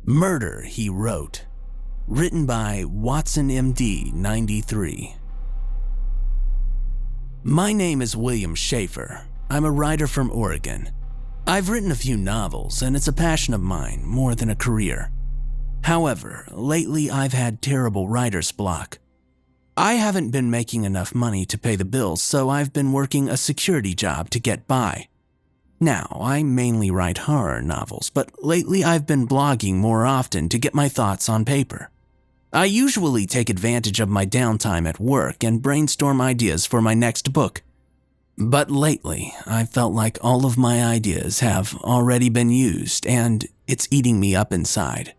Murder, He Wrote. Written by Watson MD 93. My name is William Schaefer. I'm a writer from Oregon. I've written a few novels, and it's a passion of mine more than a career. However, lately I've had terrible writer's block. I haven't been making enough money to pay the bills, so I've been working a security job to get by. Now, I mainly write horror novels, but lately I've been blogging more often to get my thoughts on paper. I usually take advantage of my downtime at work and brainstorm ideas for my next book. But lately, I felt like all of my ideas have already been used, and it's eating me up inside.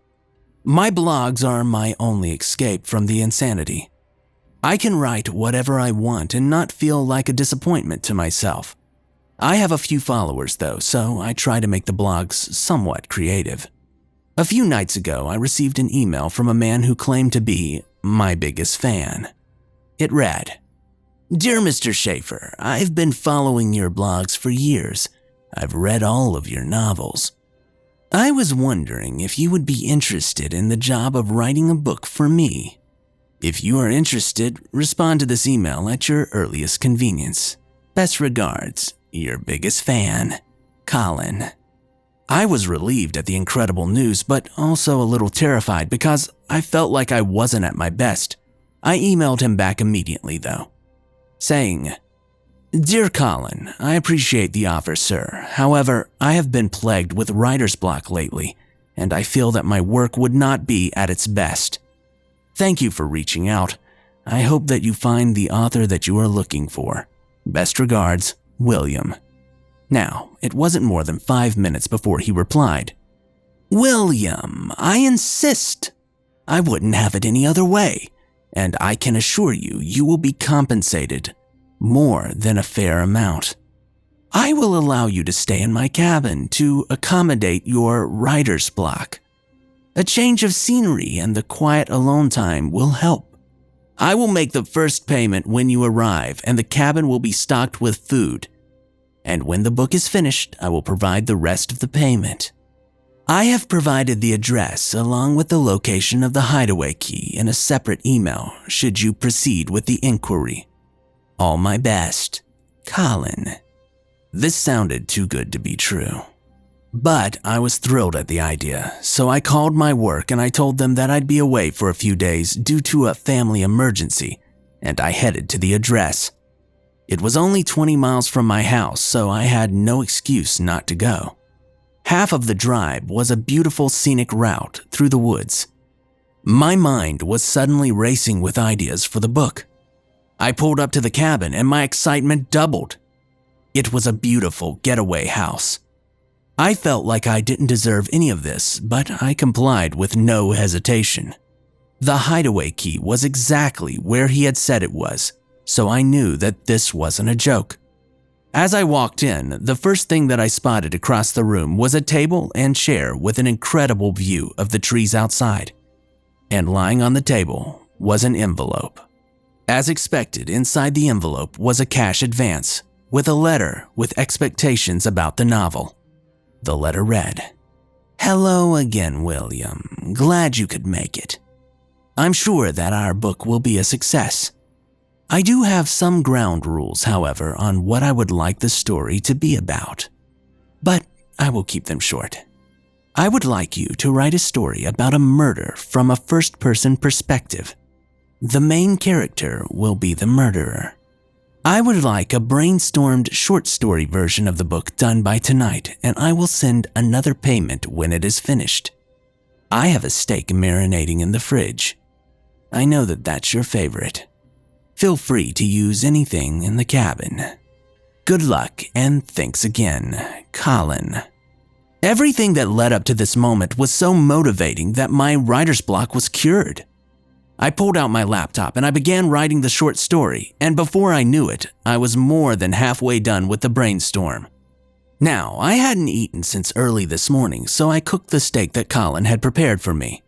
My blogs are my only escape from the insanity. I can write whatever I want and not feel like a disappointment to myself. I have a few followers though, so I try to make the blogs somewhat creative. A few nights ago, I received an email from a man who claimed to be my biggest fan. It read, "Dear Mr. Schaefer, I've been following your blogs for years. I've read all of your novels. I was wondering if you would be interested in the job of writing a book for me. If you are interested, respond to this email at your earliest convenience. Best regards, your biggest fan, Colin." I was relieved at the incredible news, but also a little terrified because I felt like I wasn't at my best. I emailed him back immediately though, saying, "Dear Colin, I appreciate the offer, sir. However, I have been plagued with writer's block lately, and I feel that my work would not be at its best. Thank you for reaching out. I hope that you find the author that you are looking for. Best regards, William." Now, it wasn't more than 5 minutes before he replied, "William, I insist. I wouldn't have it any other way, and I can assure you, you will be compensated more than a fair amount. I will allow you to stay in my cabin to accommodate your writer's block. A change of scenery and the quiet alone time will help. I will make the first payment when you arrive, and the cabin will be stocked with food. And when the book is finished, I will provide the rest of the payment. I have provided the address along with the location of the hideaway key in a separate email should you proceed with the inquiry. All my best, Colin." This sounded too good to be true. But I was thrilled at the idea, so I called my work and I told them that I'd be away for a few days due to a family emergency, and I headed to the address. It was only 20 miles from my house, so I had no excuse not to go. Half of the drive was a beautiful scenic route through the woods. My mind was suddenly racing with ideas for the book. I pulled up to the cabin and my excitement doubled. It was a beautiful getaway house. I felt like I didn't deserve any of this, but I complied with no hesitation. The hideaway key was exactly where he had said it was, so I knew that this wasn't a joke. As I walked in, the first thing that I spotted across the room was a table and chair with an incredible view of the trees outside. And lying on the table was an envelope. As expected, inside the envelope was a cash advance with a letter with expectations about the novel. The letter read, "Hello again, William. Glad you could make it. I'm sure that our book will be a success. I do have some ground rules, however, on what I would like the story to be about, but I will keep them short. I would like you to write a story about a murder from a first-person perspective. The main character will be the murderer. I would like a brainstormed short story version of the book done by tonight, and I will send another payment when it is finished. I have a steak marinating in the fridge. I know that that's your favorite. Feel free to use anything in the cabin. Good luck and thanks again, Colin." Everything that led up to this moment was so motivating that my writer's block was cured. I pulled out my laptop and I began writing the short story, and before I knew it, I was more than halfway done with the brainstorm. Now, I hadn't eaten since early this morning, so I cooked the steak that Colin had prepared for me.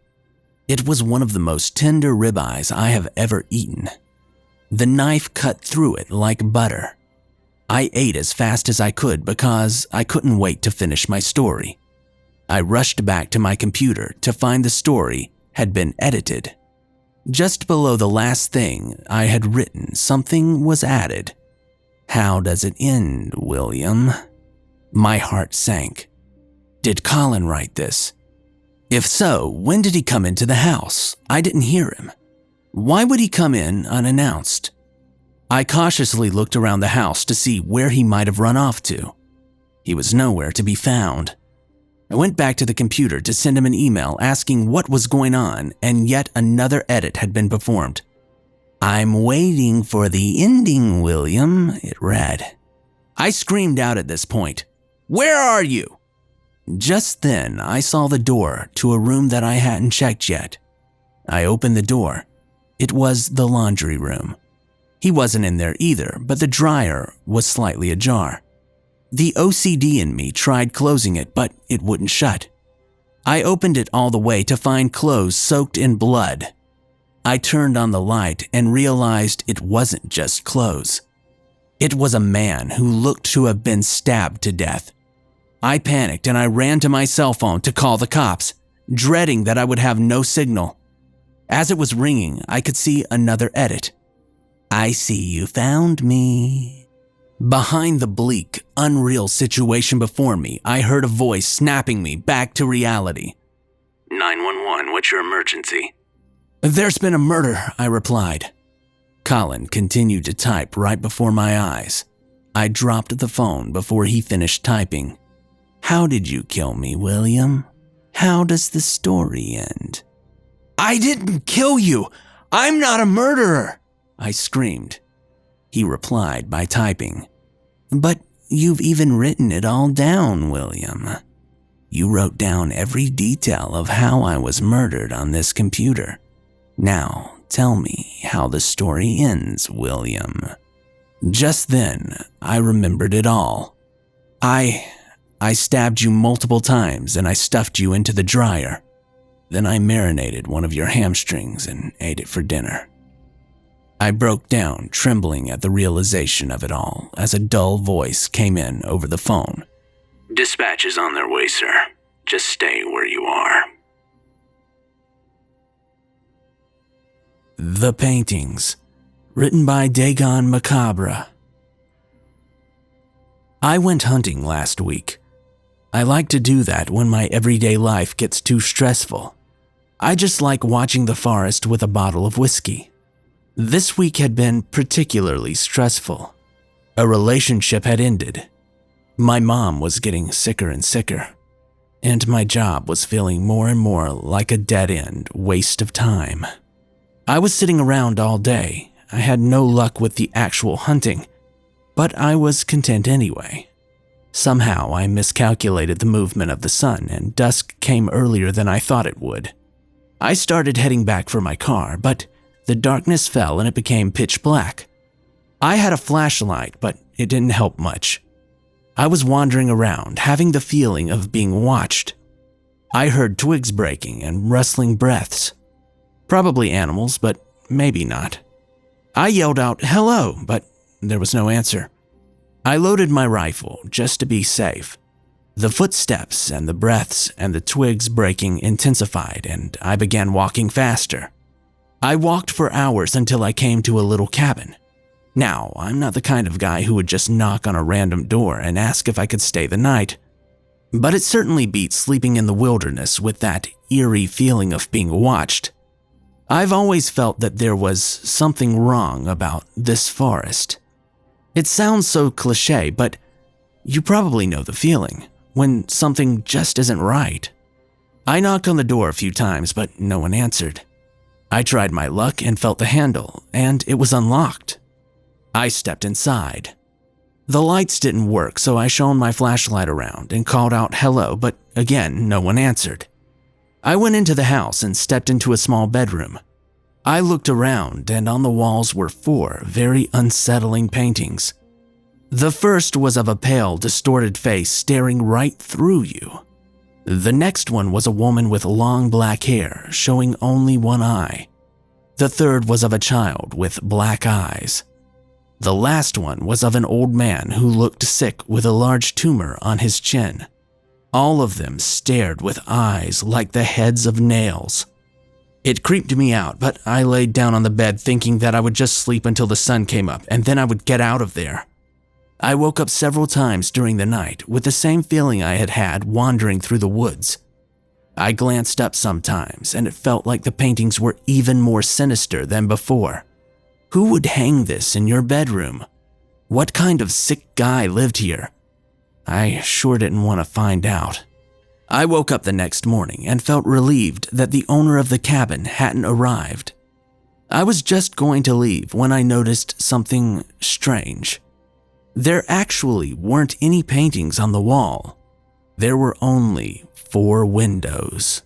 It was one of the most tender ribeyes I have ever eaten. The knife cut through it like butter. I ate as fast as I could because I couldn't wait to finish my story. I rushed back to my computer to find the story had been edited. Just below the last thing I had written, something was added. "How does it end, William?" My heart sank. Did Colin write this? If so, when did he come into the house? I didn't hear him. Why would he come in unannounced? I cautiously looked around the house to see where he might have run off to. He was nowhere to be found. I went back to the computer to send him an email asking what was going on, and yet another edit had been performed. "I'm waiting for the ending, William," it read. I screamed out at this point, "Where are you?" Just then, I saw the door to a room that I hadn't checked yet. I opened the door. It was the laundry room. He wasn't in there either, but the dryer was slightly ajar. The OCD in me tried closing it, but it wouldn't shut. I opened it all the way to find clothes soaked in blood. I turned on the light and realized it wasn't just clothes. It was a man who looked to have been stabbed to death. I panicked and I ran to my cell phone to call the cops, dreading that I would have no signal. As it was ringing, I could see another edit. "I see you found me." Behind the bleak, unreal situation before me, I heard a voice snapping me back to reality. 911, what's your emergency? "There's been a murder," I replied. Colin continued to type right before my eyes. I dropped the phone before he finished typing. "How did you kill me, William? How does the story end?" "I didn't kill you! I'm not a murderer!" I screamed. He replied by typing, "But you've even written it all down, William. You wrote down every detail of how I was murdered on this computer. Now tell me how the story ends, William." Just then, I remembered it all. I stabbed you multiple times and I stuffed you into the dryer. Then I marinated one of your hamstrings and ate it for dinner. I broke down, trembling at the realization of it all, as a dull voice came in over the phone. "Dispatch is on their way, sir. Just stay where you are." The Paintings, written by dagonmacabre. I went hunting last week. I like to do that when my everyday life gets too stressful. I just like watching the forest with a bottle of whiskey. This week had been particularly stressful. A relationship had ended. My mom was getting sicker and sicker, and my job was feeling more and more like a dead-end waste of time. I was sitting around all day. I had no luck with the actual hunting, but I was content anyway. Somehow I miscalculated the movement of the sun and dusk came earlier than I thought it would. I started heading back for my car, but the darkness fell and it became pitch black. I had a flashlight, but it didn't help much. I was wandering around, having the feeling of being watched. I heard twigs breaking and rustling breaths. Probably animals, but maybe not. I yelled out, "Hello," but there was no answer. I loaded my rifle just to be safe. The footsteps and the breaths and the twigs breaking intensified, and I began walking faster. I walked for hours until I came to a little cabin. Now, I'm not the kind of guy who would just knock on a random door and ask if I could stay the night, but it certainly beats sleeping in the wilderness with that eerie feeling of being watched. I've always felt that there was something wrong about this forest. It sounds so cliché, but you probably know the feeling, when something just isn't right. I knocked on the door a few times, but no one answered. I tried my luck and felt the handle, and it was unlocked. I stepped inside. The lights didn't work, so I shone my flashlight around and called out hello, but again, no one answered. I went into the house and stepped into a small bedroom. I looked around, and on the walls were 4 very unsettling paintings. The first was of a pale, distorted face staring right through you. The next one was a woman with long black hair, showing only one eye. The third was of a child with black eyes. The last one was of an old man who looked sick with a large tumor on his chin. All of them stared with eyes like the heads of nails. It creeped me out, but I laid down on the bed thinking that I would just sleep until the sun came up and then I would get out of there. I woke up several times during the night with the same feeling I had had wandering through the woods. I glanced up sometimes and it felt like the paintings were even more sinister than before. Who would hang this in your bedroom? What kind of sick guy lived here? I sure didn't want to find out. I woke up the next morning and felt relieved that the owner of the cabin hadn't arrived. I was just going to leave when I noticed something strange. There actually weren't any paintings on the wall. There were only 4 windows.